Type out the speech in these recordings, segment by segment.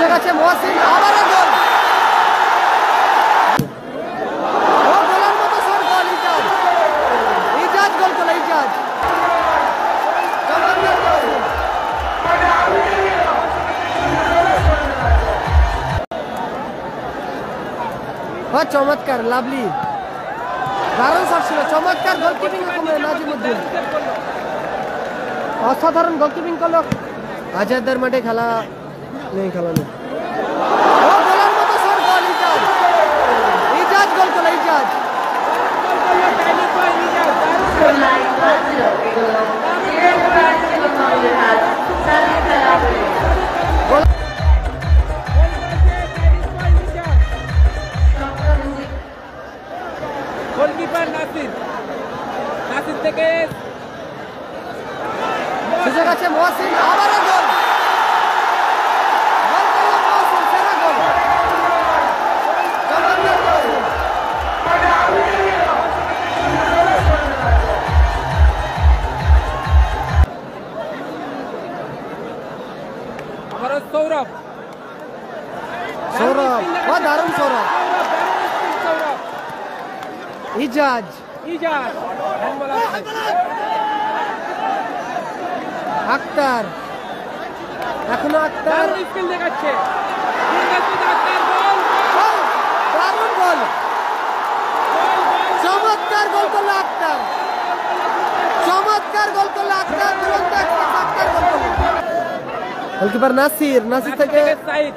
সুযোগ আছে মহসিন, আবারও গোল। ও গোলের মতো শট, গোল ইজাজ। ইজাজ গোল করলো, ইজাজ। চমৎকার, লাভলি, দারুণ শট ছিল, চমৎকার গোলকিপিং নাজিমুদ্দিন, অসাধারণ গোলকিপিং করলো। আজাদের মাঠে খেলা নেই, খেলা নেই। ও গোলের মতো শট, গোল ইজাজ। ইজাজ গোল করলো, ইজাজ। গোলকিপার নাসির, নাসির থেকে সুযোগ আছে মহসিন, আবারও গোল। গোল করলো মহসিন, সেরা গোল। চমৎকার মহসিন। আবারও সৌরভ, সৌরভ, ও দারুণ সৌরভ। সৌরভ ইজাজ, ইজাজ হ্যান্ডবল আছে। আক্তার, এখনো আক্তার, দারুণ স্কিল দেখাচ্ছে। আক্তার গোল, গোল, দারুণ গোল, চমৎকার গোল করলো আক্তার, চমৎকার গোল করলো আক্তার, তুরন্ত আক্তার গোল করলো। গোলকিপার নাসির, নাসির থেকে সাইদ,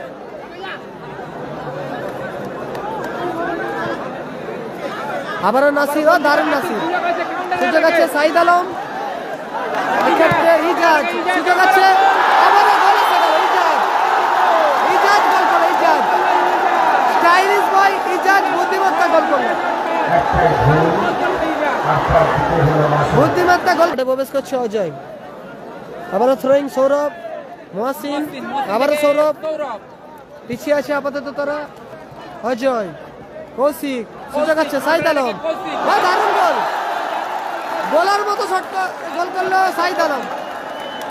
আবারও নাসির, ও দারুণ নাসির। সুযোগ আছে সাইদ আলম, এক্ষেত্রে ইজাজ, সুযোগ আছে, আবারও গোল আছে, ইজাজ। ইজাজ গোল করলো, ইজাজ। স্টাইলিশ বয় ইজাজ বুদ্ধিমত্তা গোল করলো, বুদ্ধিমত্তা গোল। প্রবেশ করছে অজয়, আবারও থ্রোয়িং সৌরভ, মহসিন, আবারও সৌরভ, পিছিয়ে আছে আপাতত তারা। অজয়, কৌশিক, সুযোগ আছে সাইদ আলম, দারুণ গোল। গোলার মতো শট গোল করলো সাইদ আলম,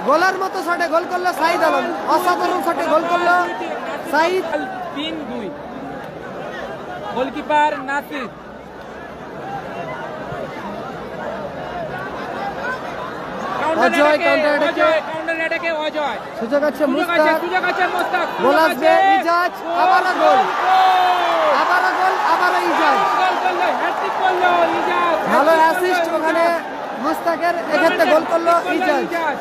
গোলার মতো শটে গোল করলো সাইদ আলম, অসাধারণ শটে গোল করলো সাইদ। 3-2 গোলকিপার নাসির। অজয় কাউন্টার অ্যাটাকে অজয়, সুযোগ আছে মুস্তাক, সুযোগ আছে মুস্তাক, গোল আসবে ইজাজ, আবারও গোল, আবারও গোল, আবারও ইজাজ। গোল করলো, হ্যাট্রিক করলো ইজাজ। ভালো অ্যাসিস্ট ওখানে মুস্তাকের, এক্ষেত্রে গোল করলো ইজাজ। ইজাজ।